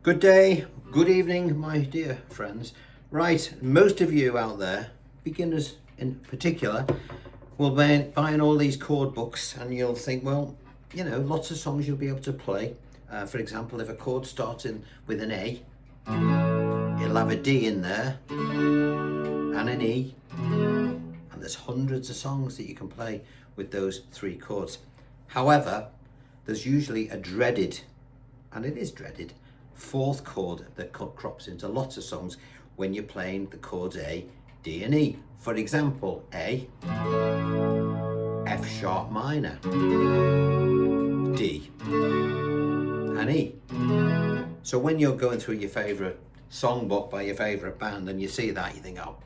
Good day, good evening, my dear friends. Right, most of you out there, beginners in particular, will be buying all these chord books and you'll think, well, you know, lots of songs you'll be able to play. For example, if a chord starts with an A, it'll have a D in there and an E, and there's hundreds of songs that you can play with those three chords. However, there's usually a dreaded, and it is dreaded, fourth chord that crops into lots of songs when you're playing the chords A, D and E. For example, A, F sharp minor, D and E. So when you're going through your favourite songbook by your favourite band and you see that, you think, oh,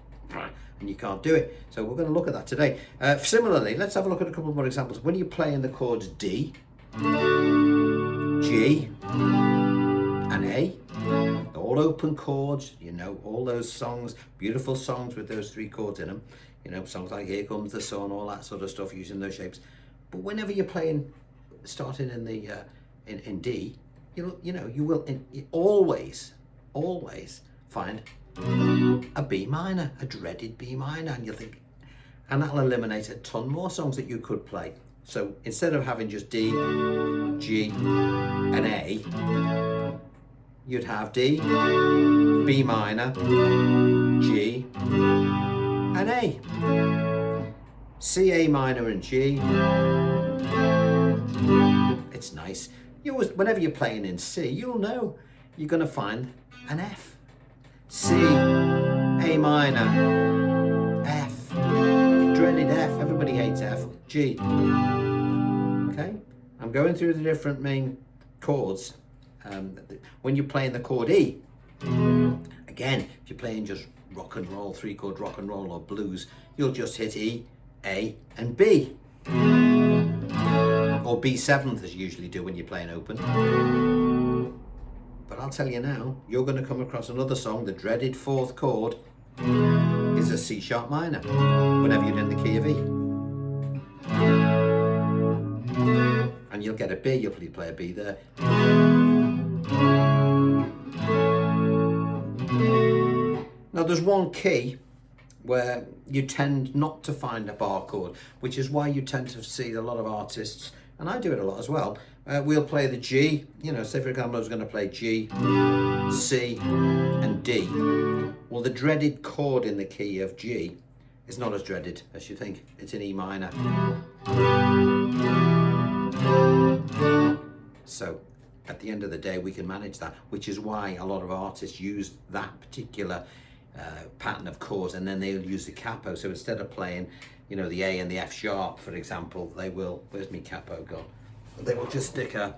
and you can't do it. So we're going to look at that today. Similarly, let's have a look at a couple more examples. When you're playing the chords D, G and A, all open chords, you know, all those songs, beautiful songs with those three chords in them, you know, songs like Here Comes the Sun, all that sort of stuff using those shapes. But whenever you're playing, starting in the in D, you will always find a B minor, a dreaded B minor, and you'll think, and that'll eliminate a ton more songs that you could play. So instead of having just D, G and A, you'd have D, B minor, G and A, C, A minor and G. It's nice. You always, whenever you're playing in C, you'll know you're going to find an F. C, A minor, F, dreaded F, everybody hates F, G. Okay, I'm going through the different main chords. When you're playing the chord E, again, if you're playing just rock and roll, three chord rock and roll or blues, you'll just hit E, A and B. Or B7th as you usually do when you're playing open. But I'll tell you now, you're going to come across another song, the dreaded fourth chord is a C sharp minor, whenever you're in the key of E. And you'll get a B, you'll probably play a B there. Now there's one key where you tend not to find a bar chord, which is why you tend to see a lot of artists, and I do it a lot as well, we'll play the G, you know, say for example I was going to play G, C and D. Well, the dreaded chord in the key of G is not as dreaded as you think. It's in E minor. So at the end of the day we can manage that, which is why a lot of artists use that particular pattern of chords, and then they'll use the capo. So instead of playing, you know, the A and the F sharp, for example, they will, where's my capo gone? They will just stick a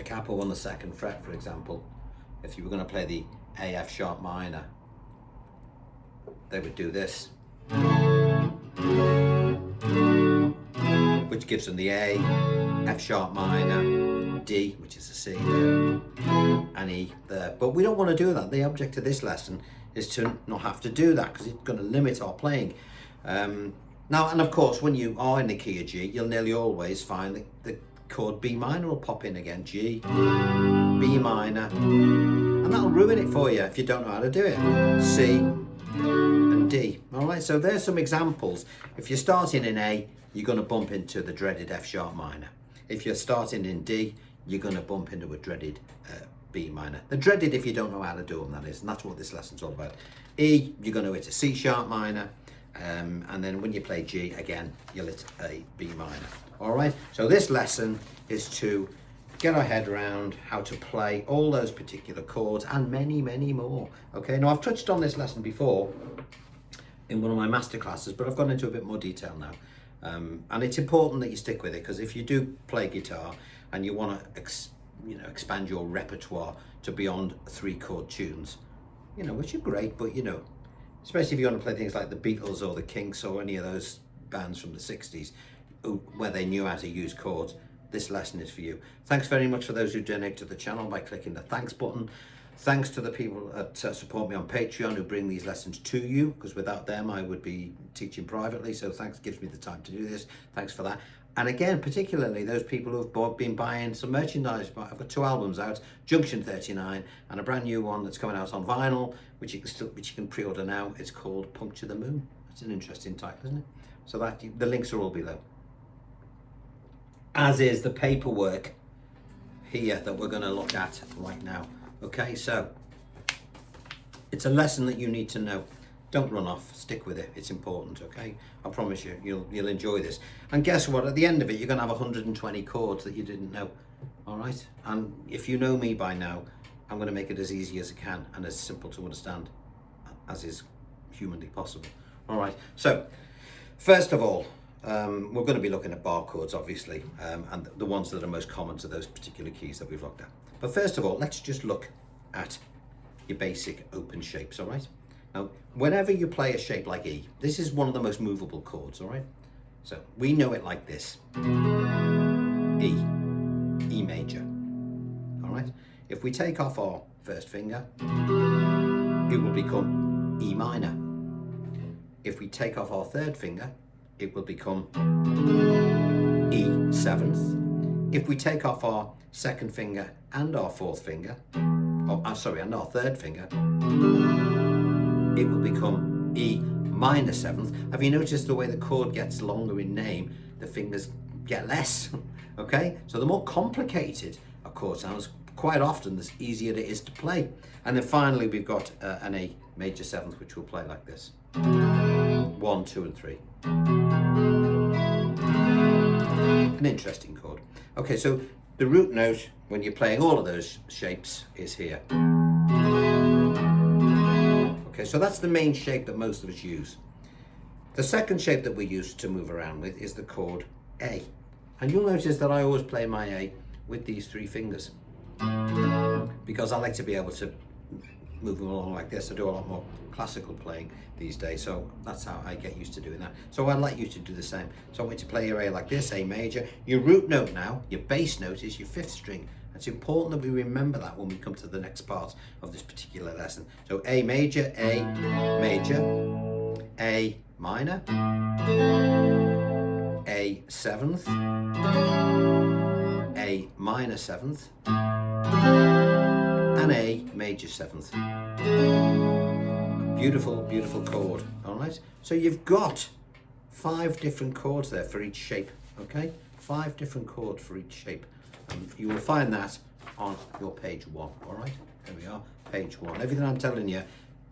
capo on the second fret, for example. If you were going to play the A, F sharp minor, they would do this, which gives them the A, F sharp minor, D, which is a C there, and E there. But we don't want to do that. The object of this lesson is to not have to do that, because it's going to limit our playing. Now, and of course, when you are in the key of G, you'll nearly always find the chord B minor will pop in again. G, B minor, and that'll ruin it for you if you don't know how to do it. C and D. All right, so there's some examples. If you're starting in A, you're going to bump into the dreaded F sharp minor. If you're starting in D, you're going to bump into a dreaded B minor. The dreaded if you don't know how to do them, that is, and that's what this lesson's all about. E, you're going to hit a C sharp minor, and then when you play G, again, you'll hit a B minor. All right, so this lesson is to get our head around how to play all those particular chords and many, many more. Okay, now I've touched on this lesson before in one of my masterclasses, but I've gone into a bit more detail now. And it's important that you stick with it, because if you do play guitar and you want to expand your repertoire to beyond three chord tunes, you know, which are great, but you know, especially if you want to play things like the Beatles or the Kinks or any of those bands from the 60s where they knew how to use chords, this lesson is for you. Thanks very much for those who donate to the channel by clicking the thanks button. Thanks to the people that support me on Patreon who bring these lessons to you, because without them I would be teaching privately. So thanks, gives me the time to do this. Thanks for that. And again, particularly those people who've been buying some merchandise. I've got 2 albums out, Junction 39, and a brand new one that's coming out on vinyl, which you can pre-order now. It's called Puncture the Moon. That's an interesting title, isn't it? So that the links are all below. As is the paperwork here that we're going to look at right now. Okay, so it's a lesson that you need to know. Don't run off, stick with it, it's important, okay? I promise you, you'll enjoy this. And guess what, at the end of it, you're gonna have 120 chords that you didn't know, all right? And if you know me by now, I'm gonna make it as easy as I can and as simple to understand as is humanly possible. All right, so first of all, we're gonna be looking at bar chords, obviously, and the ones that are most common to those particular keys that we've looked at. But first of all, let's just look at your basic open shapes, all right? Now, whenever you play a shape like E, this is one of the most movable chords, all right? So we know it like this. E, E major, all right? If we take off our first finger, it will become E minor. If we take off our third finger, it will become E seventh. If we take off our second finger and our fourth finger, and our third finger, it will become E minor seventh. Have you noticed the way the chord gets longer in name, the fingers get less? Okay, so the more complicated a chord sounds, quite often the easier it is to play. And then finally we've got an A major seventh, which we'll play like this. 1, 2, and 3. An interesting chord. Okay, so the root note when you're playing all of those shapes is here. Okay, so that's the main shape that most of us use. The second shape that we use to move around with is the chord A. And you'll notice that I always play my A with these 3 fingers because I like to be able to move them along like this. I do a lot more classical playing these days, so that's how I get used to doing that. So I'd like you to do the same. So I want you to play your A like this, A major. Your root note now, your bass note, is your 5th string. It's important that we remember that when we come to the next part of this particular lesson. So A major, A minor, A seventh, A minor seventh, and A major seventh. Beautiful, beautiful chord, all right? So you've got 5 different chords there for each shape, okay? 5 different chords for each shape. And you will find that on your page 1, all right? There we are, page 1. Everything I'm telling you,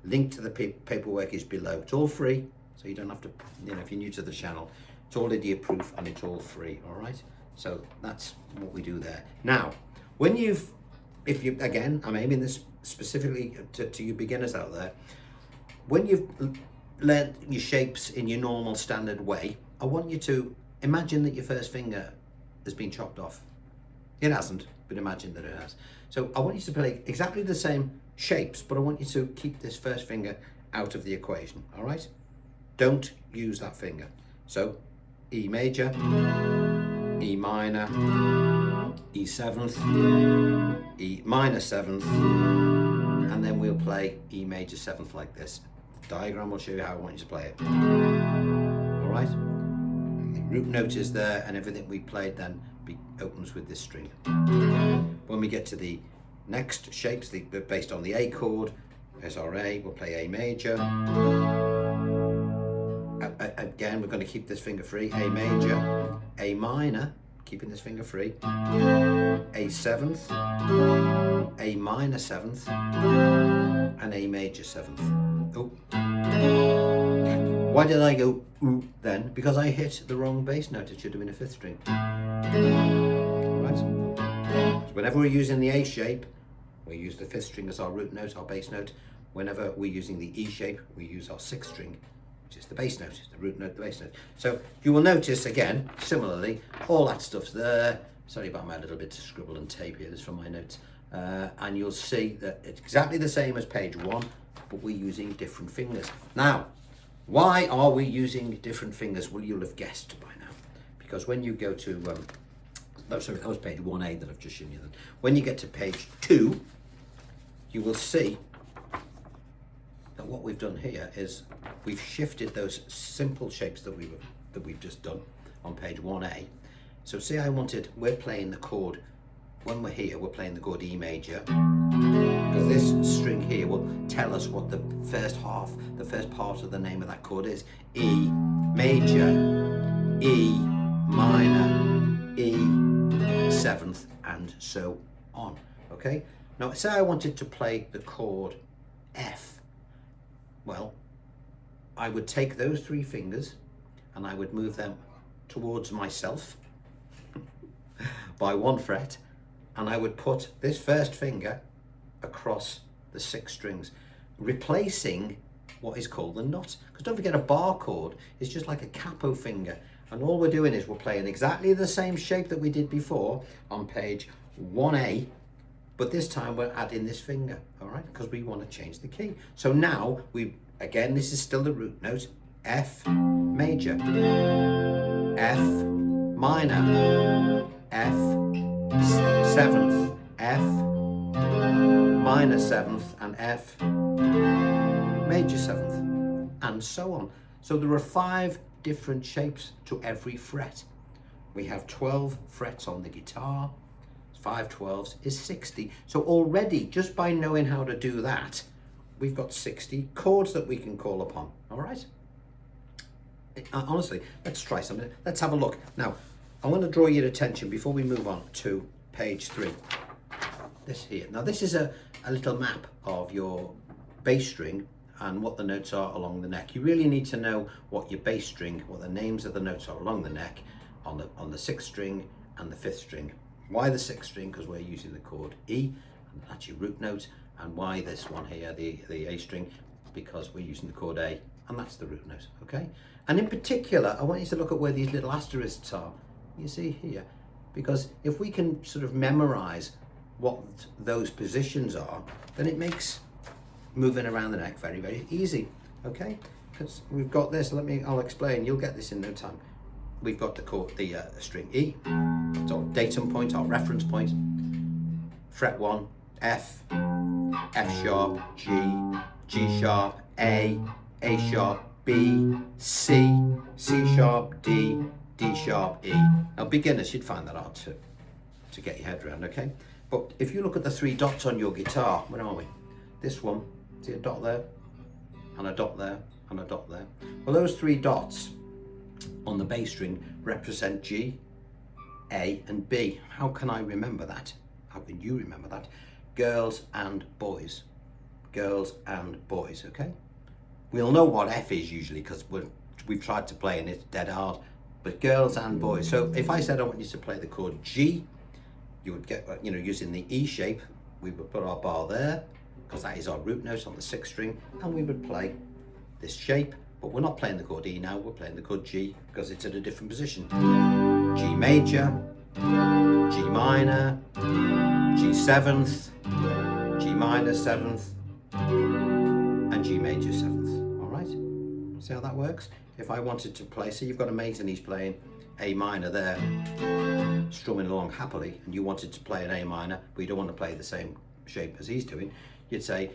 link to the paperwork is below. It's all free, so you don't have to, if you're new to the channel, it's all idiot proof and it's all free, all right? So that's what we do there. Now, again, I'm aiming this specifically to you beginners out there. When you've learned your shapes in your normal standard way, I want you to imagine that your first finger has been chopped off. It hasn't, but imagine that it has. So I want you to play exactly the same shapes, but I want you to keep this first finger out of the equation, all right? Don't use that finger. So E major, E minor, E seventh, E minor seventh, and then we'll play E major seventh like this. The diagram will show you how I want you to play it. All right? The root note is there, and everything we played then opens with this string. When we get to the next shapes, based on the A chord, as our A, we'll play A major. Again, we're going to keep this finger free. A major, A minor, keeping this finger free. A seventh, A minor seventh, and A major seventh. Oh. Why did I go ooh then? Because I hit the wrong bass note. It should have been a 5th string. Alright? So whenever we're using the A shape, we use the 5th string as our root note, our bass note. Whenever we're using the E shape, we use our 6th string, which is the bass note, the root note, the bass note. So you will notice again, similarly, all that stuff's there. Sorry about my little bit of scribble and tape here, this is from my notes. And you'll see that it's exactly the same as page 1, but we're using different fingers. Now, why are we using different fingers? Well, you'll have guessed by now. Because when you go to, that was page 1A that I've just shown you. Then. When you get to page 2, you will see that what we've done here is we've shifted those simple shapes that we've just done on page 1A, So say we're playing the chord, when we're here, we're playing the chord E major, because this string here will tell us what the first part of the name of that chord is. E major, E minor, E seventh, and so on. Okay? Now, say I wanted to play the chord F. Well, I would take those 3 fingers and I would move them towards myself by 1 fret, and I would put this first finger across the 6 strings, replacing what is called the nut. Because don't forget, a bar chord is just like a capo finger, and all we're doing is we're playing exactly the same shape that we did before on page 1A, but this time we're adding this finger, all right, because we want to change the key. So now again, this is still the root note, F major, F minor, F seventh, F minor seventh, and F major seventh, and so on. So there are 5 different shapes to every fret. We have 12 frets on the guitar. 5 12s is 60. So already, just by knowing how to do that, we've got 60 chords that we can call upon. All right? Honestly, let's try something. Let's have a look. Now, I want to draw your attention before we move on to page 3. This here. Now, this is a little map of your bass string and what the notes are along the neck. You really need to know what your bass string, what the names of the notes are along the neck on the 6th string and the 5th string. Why the 6th string? Because we're using the chord E, and that's your root note. And why this one here, the A string? Because we're using the chord A, and that's the root note, okay? And in particular, I want you to look at where these little asterisks are. You see here, because if we can sort of memorize what those positions are, then it makes moving around the neck very, very easy, okay? Because we've got this, I'll explain, you'll get this in no time. We've got the chord, the string E, it's our datum point, our reference point, fret 1, F, F sharp, G, G sharp, A sharp, B, C, C sharp, D, D sharp, E. Now beginners, you'd find that hard to get your head around, okay? But if you look at the 3 dots on your guitar, where are we? This one, see a dot there, and a dot there, and a dot there. Well, those 3 dots on the bass string represent G, A, and B. How can I remember that? How can you remember that? Girls and boys. Girls and boys, okay? We'll know what F is usually because we've tried to play and it's dead hard, but girls and boys. So if I said I want you to play the chord G, you would get, using the E shape, we would put our bar there because that is our root note on the 6th string, and we would play this shape, but we're not playing the chord E now, we're playing the chord G because it's at a different position. G major, G minor, G 7th, G minor 7th, and G major 7th, all right? See how that works? If I wanted to play, so you've got a mate and he's playing A minor there, strumming along happily, and you wanted to play an A minor, but you don't want to play the same shape as he's doing, you'd say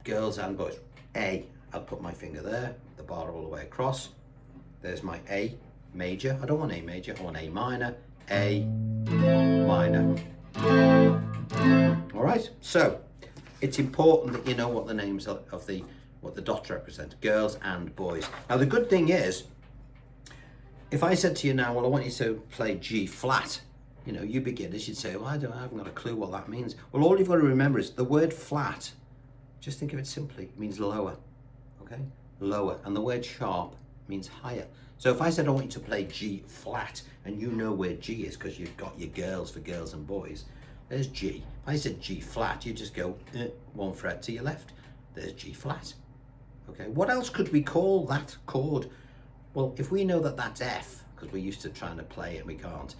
girls and boys. A, I'll put my finger there, the bar all the way across. There's my A major. I don't want A major, I want A minor, A minor. All right, so it's important that you know what the names of what the dots represent, girls and boys. Now the good thing is, if I said to you now, well, I want you to play G flat, you beginners, you'd say, well, I haven't got a clue what that means. Well, all you've got to remember is the word flat, just think of it simply, it means lower, okay? Lower, and the word sharp means higher. So if I said I want you to play G flat, and you know where G is because you've got your girls for girls and boys, there's G. If I said G flat, you just go 1 fret to your left, there's G flat. Okay, what else could we call that chord? Well, if we know that that's F, because we're used to trying to play it and we can't,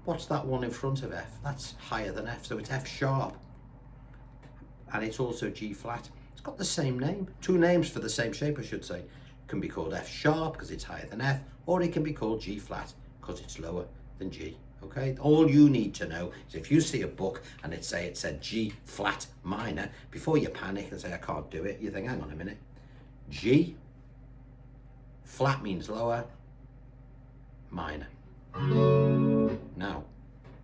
what's that one in front of F? That's higher than F, so it's F sharp. And it's also G flat. It's got the same name. 2 names for the same shape, I should say. It can be called F sharp because it's higher than F, or it can be called G flat because it's lower than G. Okay, all you need to know is if you see a book and it said G flat minor, before you panic and say I can't do it, you think, hang on a minute, G flat means lower, minor. Now,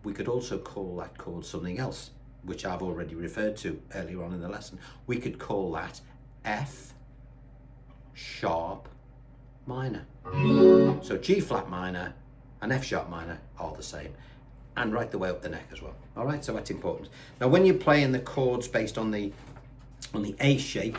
we could also call that chord something else, which I've already referred to earlier on in the lesson. We could call that F sharp minor. So G flat minor and F sharp minor are the same, and right the way up the neck as well. All right, so that's important. Now, when you're playing the chords based on the A shape,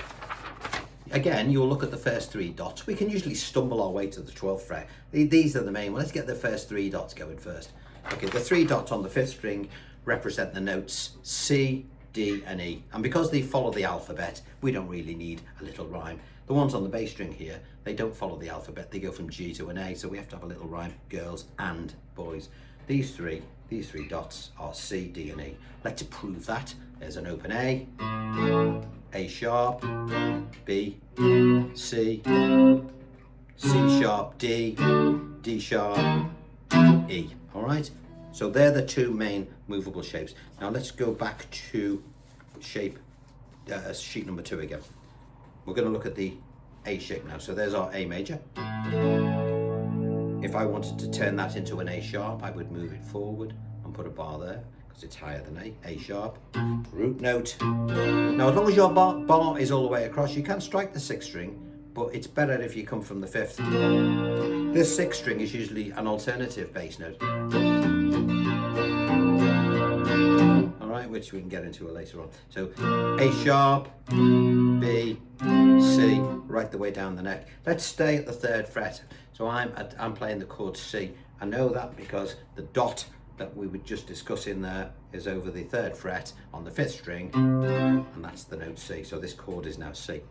again, you'll look at the first 3 dots. We can usually stumble our way to the 12th fret. These are the main ones. Let's get the first 3 dots going first. Okay, the 3 dots on the 5th string represent the notes C, D, and E. And because they follow the alphabet, we don't really need a little rhyme. The ones on the bass string here, they don't follow the alphabet. They go from G to an A, so we have to have a little rhyme, girls and boys. These three dots are C, D, and E. Let's prove that. There's an open A sharp, B, C, C sharp, D, D sharp, E. All right, so they're the 2 main movable shapes. Now let's go back to sheet number 2 again. We're going to look at the A shape now. So there's our A major. If I wanted to turn that into an A sharp, I would move it forward and put a bar there because it's higher than A sharp, root note. Now, as long as your bar is all the way across, you can strike the 6th string, but it's better if you come from the 5th. This 6th string is usually an alternative bass note. All right, which we can get into later on. So A sharp, B, C, right the way down the neck. Let's stay at the 3rd fret. So I'm playing the chord C. I know that because the dot that we were just discussing there is over the 3rd fret on the 5th string, and that's the note C. So this chord is now C.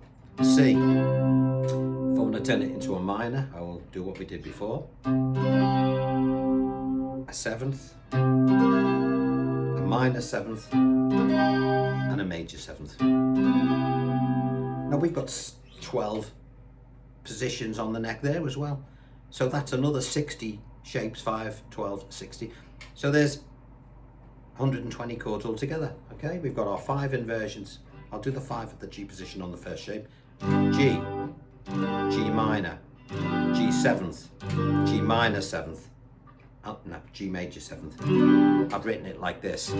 C. If I want to turn it into a minor, I will do what we did before. A 7th, a minor 7th, and a major 7th. Now we've got 12 positions on the neck there as well. So that's another 60 shapes, 5, 12, 60. So there's 120 chords altogether. Okay, we've got our 5 inversions. I'll do the 5 at the G position on the first shape. G, G minor, G 7th, G minor 7th, no, G major 7th. I've written it like this.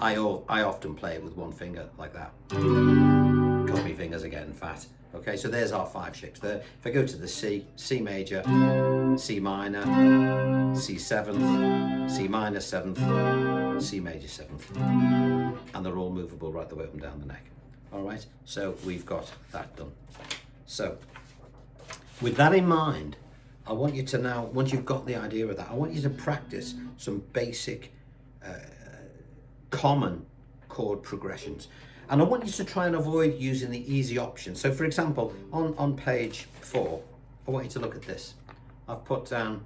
I often play it with one finger like that. God, my fingers are getting fat. Okay, so there's our 5 shapes there. If I go to the C, C major, C minor, C 7th, C minor 7th, C major 7th. And they're all movable right the way up and down the neck. All right, so we've got that done. So with that in mind, I want you to now, once you've got the idea of that, I want you to practice some basic common chord progressions. And I want you to try and avoid using the easy options. So for example, on page 4, I want you to look at this. I've put down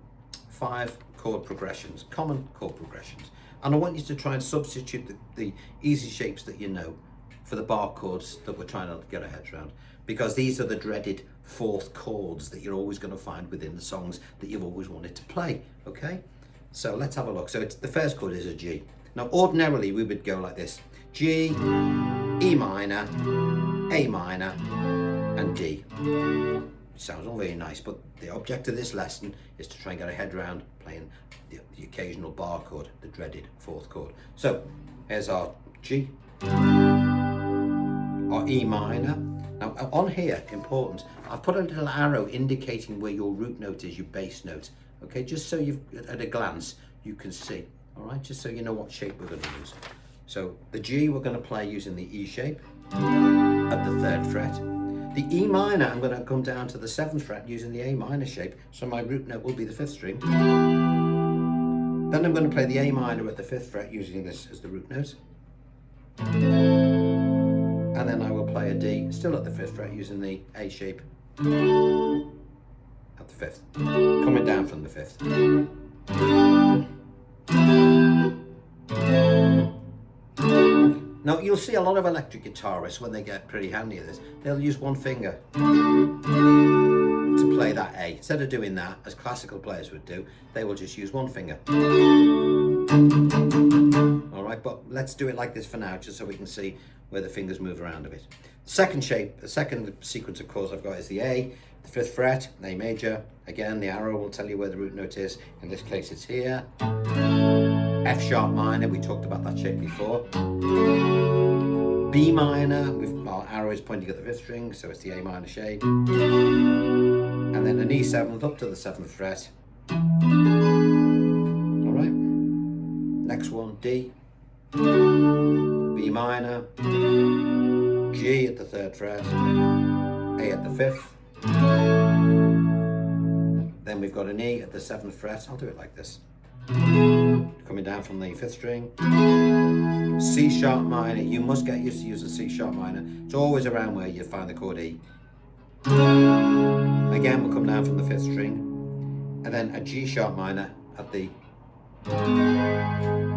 5 chord progressions, common chord progressions. And I want you to try and substitute the easy shapes that you know for the bar chords that we're trying to get our heads around. Because these are the dreaded 4th chords that you're always going to find within the songs that you've always wanted to play, okay? So let's have a look. So the first chord is a G. Now ordinarily we would go like this. G, E minor, A minor, and D. Sounds all very nice, but the object of this lesson is to try and get our head around playing the occasional bar chord, the dreaded 4th chord. So here's our G, our E minor. Now on here, important, I've put a little arrow indicating where your root note is, your bass note. Okay, just so you've, at a glance, you can see. All right, just so you know what shape we're going to use. So the G we're going to play using the E shape at the 3rd fret. The E minor, I'm going to come down to the 7th fret using the A minor shape. So my root note will be the 5th string. Then I'm going to play the A minor at the 5th fret using this as the root note. And then I will play a D, still at the 5th fret using the A shape at the 5th, coming down from the 5th. Now you'll see a lot of electric guitarists, when they get pretty handy at this, they'll use one finger to play that A. Instead of doing that, as classical players would do, they will just use one finger. All right. right, but let's do it like this for now, just so we can see where the fingers move around a bit. Second shape, the second sequence of chords I've got is the A, the 5th fret, A major. Again, the arrow will tell you where the root note is. In this case, it's here. F sharp minor, we talked about that shape before. B minor, our arrow is pointing at the 5th string, so it's the A minor shape. And then an E 7th up to the 7th fret. All right. Next one, D, B minor, G at the 3rd fret, A at the 5th. Then we've got an E at the 7th fret. I'll do it like this. Coming down from the 5th string. C sharp minor. You must get used to using C sharp minor. It's always around where you find the chord E. Again, we'll come down from the 5th string. And then a G sharp minor at the,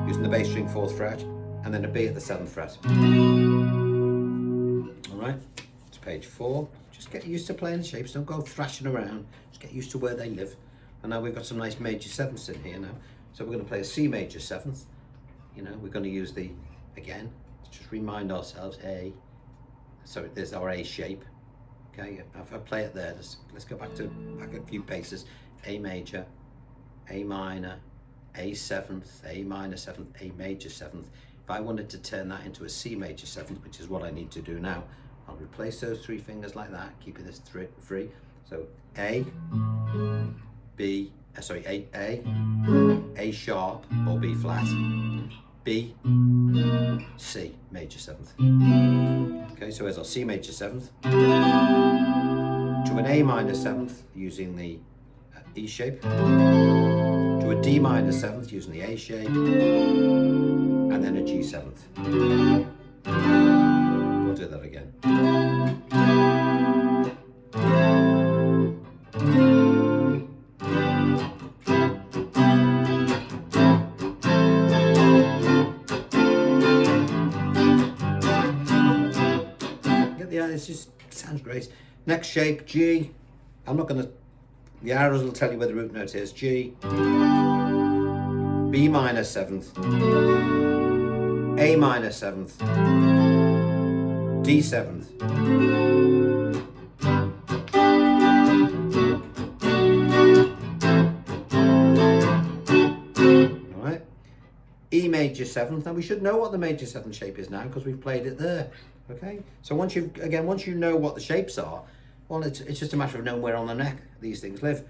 using the bass string 4th fret. And then a B at the 7th fret. All right, it's page 4. Just get used to playing the shapes. Don't go thrashing around. Just get used to where they live. And now we've got some nice major 7ths in here now. So we're going to play a C major 7th. You know, we're going to use the, again, let's just remind ourselves, A. So there's our A shape. Okay, if I play it there, let's go back a few paces. A major, A minor, A 7th, A minor 7th, A major 7th. If I wanted to turn that into a C major 7th, which is what I need to do now, I'll replace those 3 fingers like that, keeping this free. So A, B, A sharp or B flat, B, C major 7th. Okay, so here's our C major 7th to an A minor 7th using the E shape, to a D minor 7th using the A shape, and then a G 7th. We'll do that again. Yeah, it just sounds great. Next shape, G. I'm not going to, the arrows will tell you where the root note is. G, B minor 7th, A minor 7th, D 7th. All right. E major 7th. Now we should know what the major 7th shape is now because we've played it there. Okay. So once you know what the shapes are, well, it's just a matter of knowing where on the neck these things live.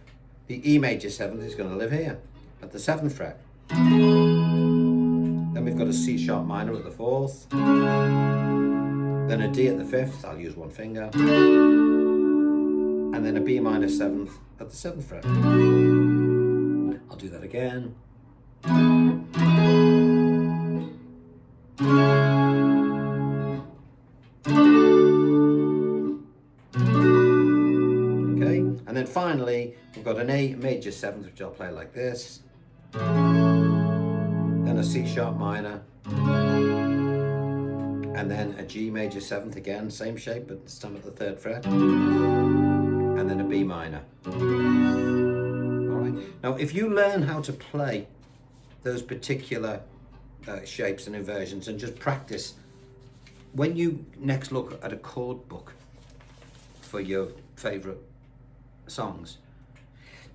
The E major 7th is going to live here at the 7th fret. Then we've got a C sharp minor at the 4th. Then a D at the 5th. I'll use one finger. And then a B minor 7th at the 7th fret. I'll do that again. And then finally, we've got an A major 7th, which I'll play like this. Then a C sharp minor. And then a G major 7th again, same shape, but this time at the 3rd fret. And then a B minor. All right. Now, if you learn how to play those particular shapes and inversions and just practice, when you next look at a chord book for your favorite songs,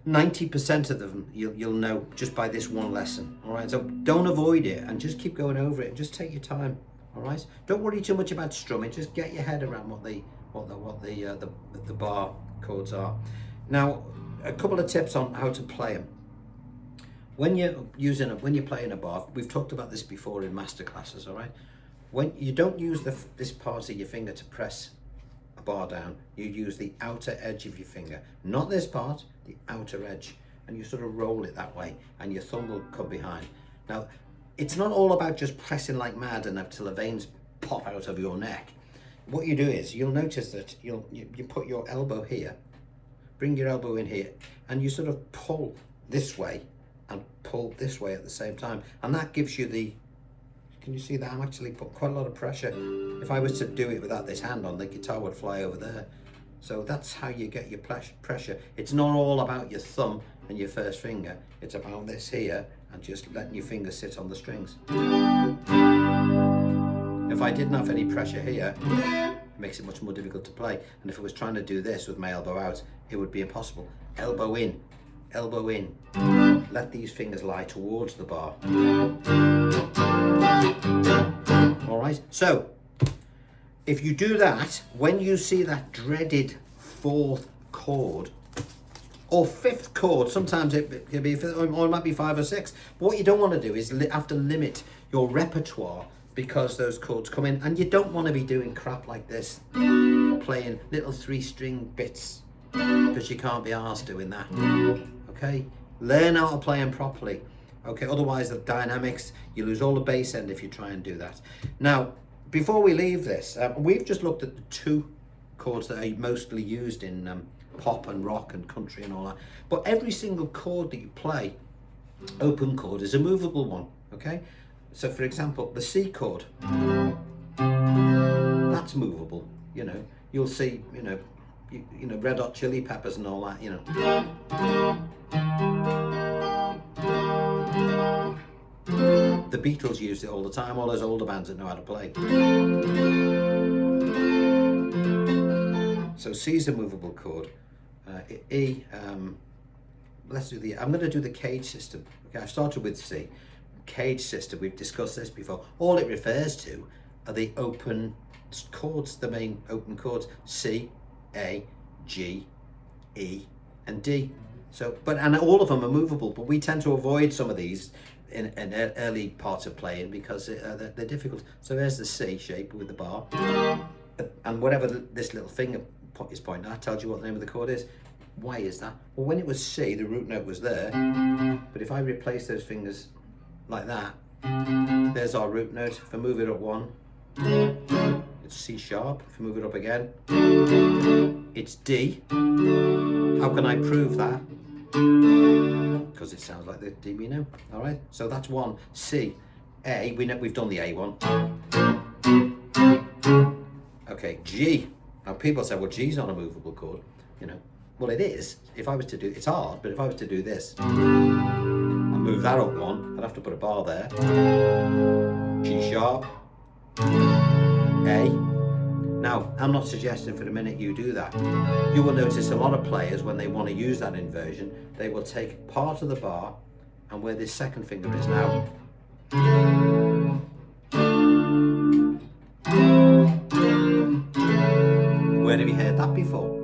90% of them you'll know just by this one lesson. All right, so don't avoid it and just keep going over it and just take your time. All right, don't worry too much about strumming. Just get your head around what the bar chords are. Now, a couple of tips on how to play them. When you're playing a bar, we've talked about this before in master classes. All right, when you don't use this part of your finger to press a bar down, you use the outer edge of your finger, not this part, the outer edge, and you sort of roll it that way, and your thumb will come behind. Now, it's not all about just pressing like mad and until the veins pop out of your neck. What you do is you'll notice that you put your elbow here, bring your elbow in here, and you sort of pull this way and pull this way at the same time, and that gives you the, can you see that I'm actually putting quite a lot of pressure. If I was to do it without this hand on, the guitar would fly over there. So that's how you get your pressure. It's not all about your thumb and your first finger. It's about this here and just letting your fingers sit on the strings. If I didn't have any pressure here, it makes it much more difficult to play. And if I was trying to do this with my elbow out, it would be impossible. Elbow in, elbow in. Let these fingers lie towards the bar. All right, so if you do that, when you see that dreaded fourth chord, or fifth chord, sometimes it can be fifth, or it might be 5 or 6. But what you don't want to do is have to limit your repertoire because those chords come in, and you don't want to be doing crap like this, playing little 3-string bits, because you can't be arsed doing that. Okay, learn how to play them properly. Okay, otherwise the dynamics, you lose all the bass end if you try and do that. Now, before we leave this, we've just looked at the 2 chords that are mostly used in pop and rock and country and all that. But every single chord that you play, open chord, is a movable one. Okay, so for example, the C chord, that's movable. You know, you'll see, you know, Red Hot Chili Peppers and all that. You know. The Beatles used it all the time, all those older bands that know how to play. So C is a movable chord. E, let's do the, I'm going to do the cage system. Okay, I've started with C. Cage system, we've discussed this before. All it refers to are the open chords, the main open chords, C, A, G, E, and D. So, and all of them are movable, but we tend to avoid some of these in early parts of playing because they're difficult. So there's the C shape with the bar, and whatever this little finger is pointing at tells you what the name of the chord is. Why is that? Well, when it was C, the root note was there, but if I replace those fingers like that, there's our root note. If I move it up 1, it's C sharp. If I move it up again, it's D. How can I prove that? Because it sounds like the D we know. All right, so that's 1. C, A, we've done the A one. Okay, G. Now people say, well, G's not a movable chord, you know. Well, it is. If I was to do, it's hard, but if I was to do this and move that up 1, I'd have to put a bar there. G sharp, A. Now, I'm not suggesting for the minute you do that. You will notice a lot of players, when they want to use that inversion, they will take part of the bar and where this second finger is now. Where have you heard that before?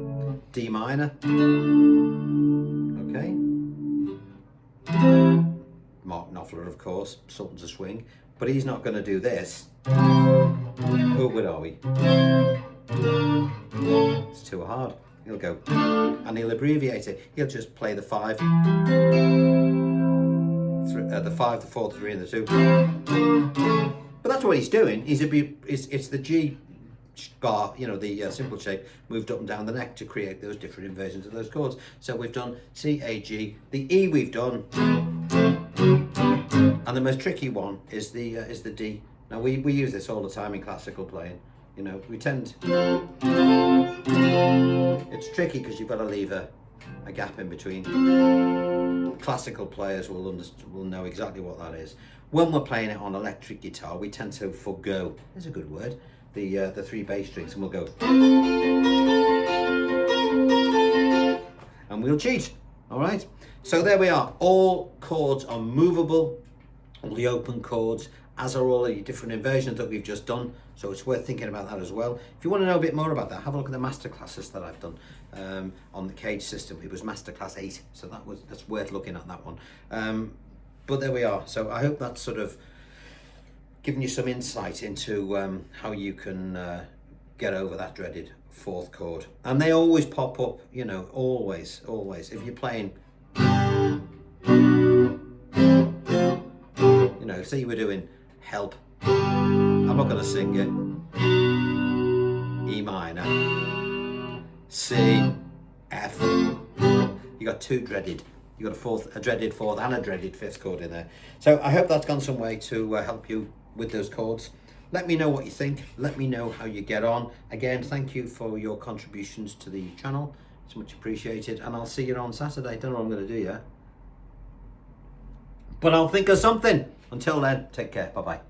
D minor. Okay. Mark Knopfler, of course, Sultans of Swing, but he's not going to do this. Oh, where are we? It's too hard. He'll go, and he'll abbreviate it. He'll just play the 5, the 5, the 4, the 3, and the 2. But that's what he's doing. It's the G bar, you know, the simple shape moved up and down the neck to create those different inversions of those chords. So we've done C, A, G. The E we've done, and the most tricky one is the D. Now we use this all the time in classical playing. You know, we tend, it's tricky because you've got to leave a gap in between. Classical players will know exactly what that is. When we're playing it on electric guitar, we tend to forgo, there's a good word, the 3 bass strings, and we'll go, and we'll cheat. All right, so there we are. All chords are movable, all the open chords, as are all the different inversions that we've just done. So it's worth thinking about that as well. If you want to know a bit more about that, have a look at the masterclasses that I've done on the cage system. It was masterclass 8, so that's worth looking at that one. But there we are. So I hope that's sort of given you some insight into how you can get over that dreaded 4th chord. And they always pop up, you know, always. If you're playing, you know, say you were doing Help. I'm not going to sing it. E minor, C, F. You got 2 dreaded. You got a dreaded 4th and a dreaded 5th chord in there. So I hope that's gone some way to help you with those chords. Let me know what you think. Let me know how you get on. Again, thank you for your contributions to the channel. It's much appreciated. And I'll see you on Saturday. Don't know what I'm going to do yet. but I'll think of something. Until then, take care. Bye-bye.